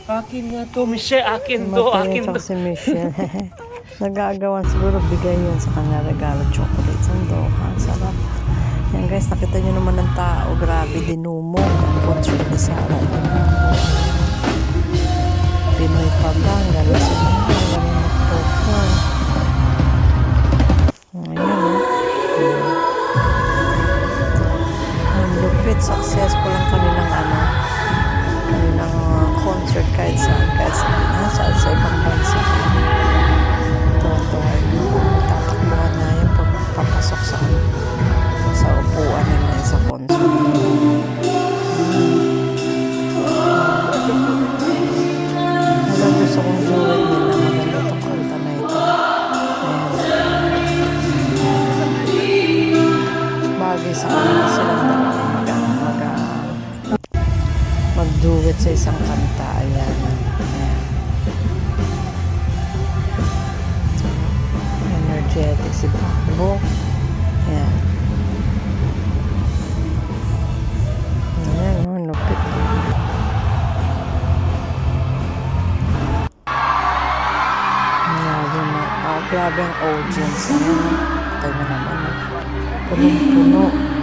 Akin nga to, Michelle. Akin to, Matay akin at to. si Michelle. Nagagawan siguro bigay yan sa kanya regalo chocolates. Ang doha. Sarap. Yan guys, nakita nyo naman ng tao. Grabe, dinumo. Ang concert ni Sarah. Pinoy pa ba? Ang gano'n sila. Ang gano'n mag-perform. Ngayon, ang lupit. Successful ang kanilang kanilang concert kahit saan sa ibang bansa. Totoo. Tatakbuhan na yan papasok sa upuan nila sa concert. Alam, gusto kong duet nila. Maganda itong kanta na ito. Bagay sa kanila silang dalawa mag-duet sa isang kanta. Ayan. Energetic si Pablo. Ayan. Ayan, lupit. Grabe ang audience. Ayan. Ito mo naman. Punong-puno.